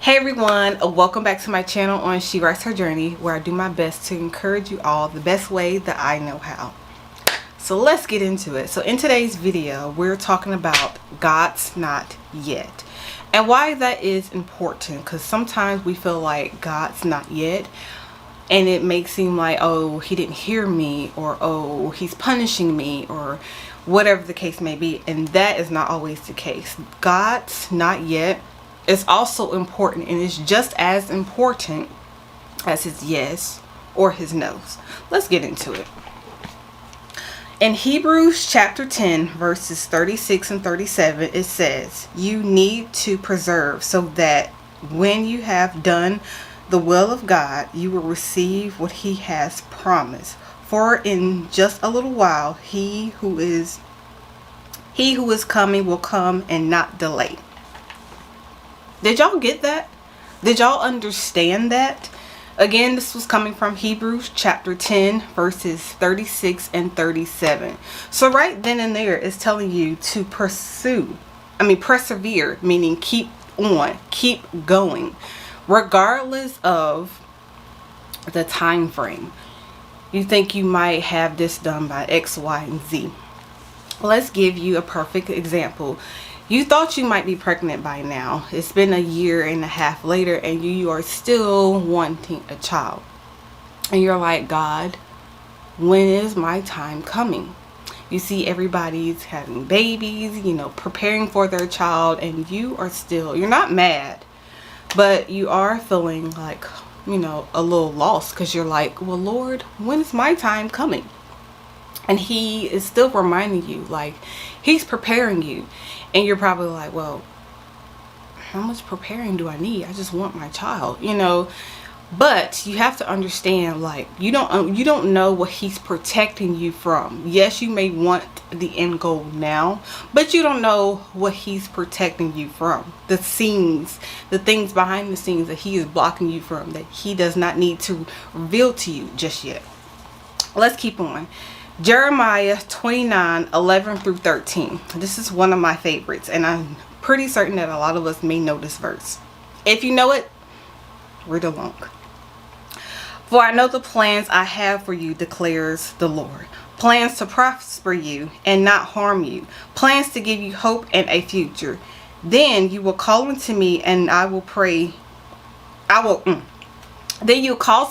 Hey everyone, welcome back to my channel on She Writes Her Journey, where I do my best to encourage you all the best way that I know how. So let's get into it. So in today's video, we're talking about God's not yet. And why that is important, because sometimes we feel like God's not yet, and it may seem like, oh, he didn't hear me, or oh, he's punishing me, or whatever the case may be. And that is not always the case. God's not yet is also important, and it's just as important as his yes or his no's. Let's get into it. In Hebrews chapter 10 verses 36 and 37, it says, you need to preserve so that when you have done the will of God, you will receive what he has promised. For in just a little while, he who is coming will come and not delay. Did y'all get that? Did y'all understand that? Again, this was coming from Hebrews chapter 10 verses 36 and 37. So right then and there, it's telling you to persevere, meaning keep on, keep going, regardless of the time frame. You think you might have this done by X, Y, and Z. Let's give you a perfect example. You thought you might be pregnant by now. It's been a year and a half later, and you are still wanting a child. And you're like, God, when is my time coming? You see everybody's having babies, preparing for their child, and you're not mad, but you are feeling like, a little lost, because you're like, well, Lord, when is my time coming? And he is still reminding you, like, he's preparing you. And you're probably like, well, how much preparing do I need? I just want my child, But you have to understand, like, you don't know what he's protecting you from. Yes, you may want the end goal now, but you don't know what he's protecting you from. The things behind the scenes that he is blocking you from, that he does not need to reveal to you just yet. Let's keep on. Jeremiah 29:11 through 13. This is one of my favorites, and I'm pretty certain that a lot of us may know this verse. If you know it, read along. For I know the plans I have for you, declares the Lord. Plans to prosper you and not harm you. Plans to give you hope and a future. Then you will call unto me, and I will pray. Then you call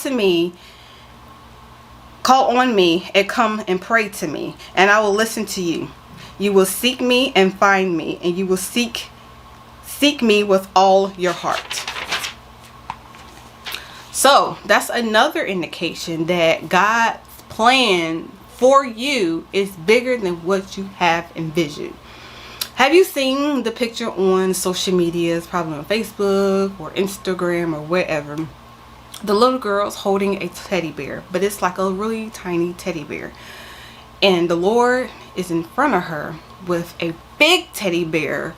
on me and come and pray to me, and I will listen to you. You will seek me and find me, and you will seek me with all your heart. So that's another indication that God's plan for you is bigger than what you have envisioned. Have you seen the picture on social media? It's probably on Facebook or Instagram or wherever. The little girl's holding a teddy bear, but it's like a really tiny teddy bear. And the Lord is in front of her with a big teddy bear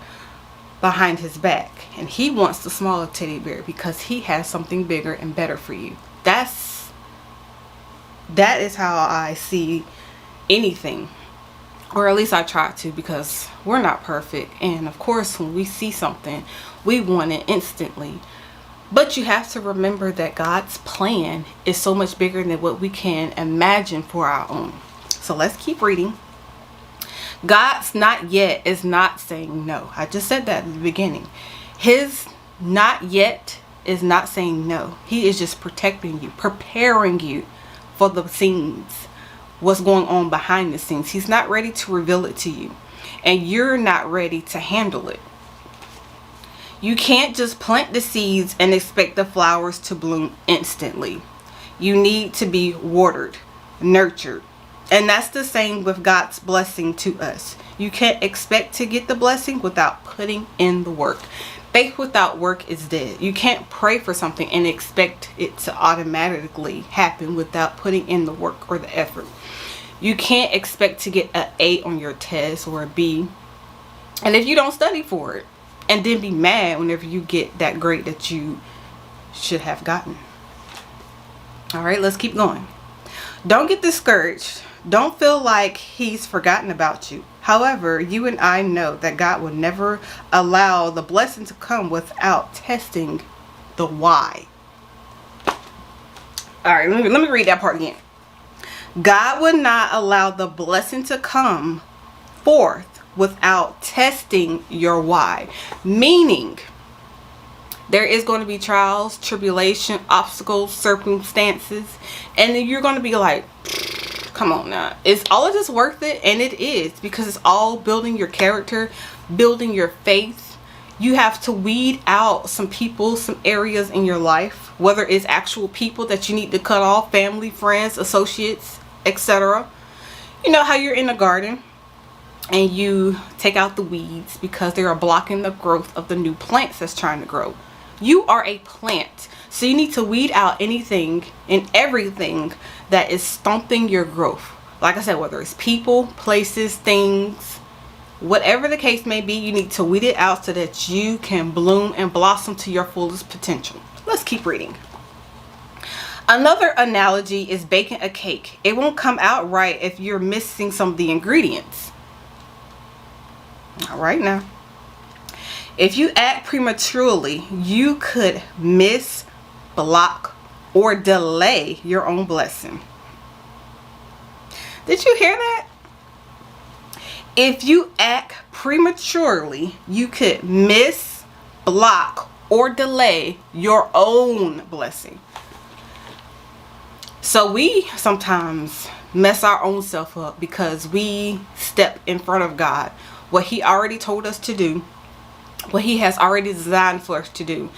behind his back. And he wants the smaller teddy bear because he has something bigger and better for you. That is how I see anything. Or at least I try to, because we're not perfect. And of course, when we see something, we want it instantly. But you have to remember that God's plan is so much bigger than what we can imagine for our own. So let's keep reading. God's not yet is not saying no. I just said that at the beginning. His not yet is not saying no. He is just protecting you, preparing you for the scenes, what's going on behind the scenes. He's not ready to reveal it to you, and you're not ready to handle it. You can't just plant the seeds and expect the flowers to bloom instantly. You need to be watered, nurtured. And that's the same with God's blessing to us. You can't expect to get the blessing without putting in the work. Faith without work is dead. You can't pray for something and expect it to automatically happen without putting in the work or the effort. You can't expect to get an A on your test or a B, and if you don't study for it, and then be mad whenever you get that grade that you should have gotten. All right, let's keep going. Don't get discouraged. Don't feel like he's forgotten about you. However, you and I know that God will never allow the blessing to come without testing the why. All right, let me read that part again. God would not allow the blessing to come forth without testing your why. Meaning, there is going to be trials, tribulation, obstacles, circumstances, and then you're going to be like, come on now, is all of this worth it? And it is, because it's all building your character, building your faith. You have to weed out some people, some areas in your life, whether it's actual people that you need to cut off, family, friends, associates, etc. You know how you're in a garden and you take out the weeds because they are blocking the growth of the new plants that's trying to grow. You are a plant, so you need to weed out anything and everything that is stomping your growth. Like I said, whether it's people, places, things, whatever the case may be, you need to weed it out so that you can bloom and blossom to your fullest potential. Let's keep reading. Another analogy is baking a cake. It won't come out right if you're missing some of the ingredients. All right now. If you act prematurely, you could miss, block, or delay your own blessing. Did you hear that? If you act prematurely, you could miss, block, or delay your own blessing. So we sometimes mess our own self up because we step in front of God, what He already told us to do, what He has already designed for us to do.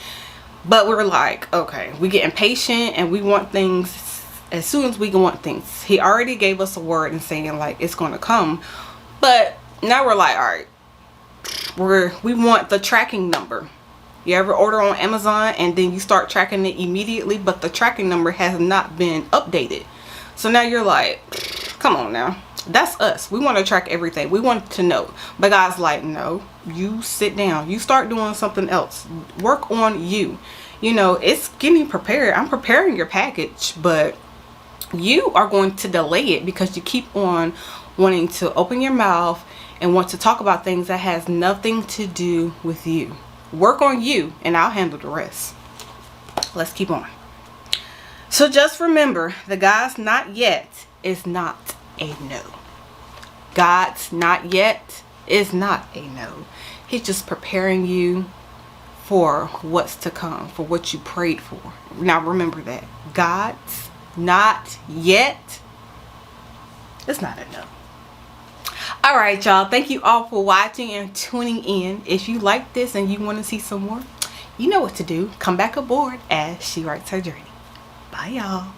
But we're like, okay, we get impatient and we want things as soon as we want things. He already gave us a word and saying like it's going to come. But now we're like, all right, we want the tracking number. You ever order on Amazon and then you start tracking it immediately, but the tracking number has not been updated. So now you're like, come on now. That's us. We want to track everything. We want to know. But God's like, no, you sit down. You start doing something else. Work on you. You know, it's getting prepared. I'm preparing your package, but you are going to delay it because you keep on wanting to open your mouth and want to talk about things that has nothing to do with you. Work on you and I'll handle the rest. Let's keep on. So just remember, the God's not yet is not a no. God's not yet is not a no. He's just preparing you for what's to come, for what you prayed for. Now remember that. God's not yet is not a no. All right, y'all. Thank you all for watching and tuning in. If you like this and you want to see some more, you know what to do. Come back aboard as She Writes Her Journey. Bye, y'all.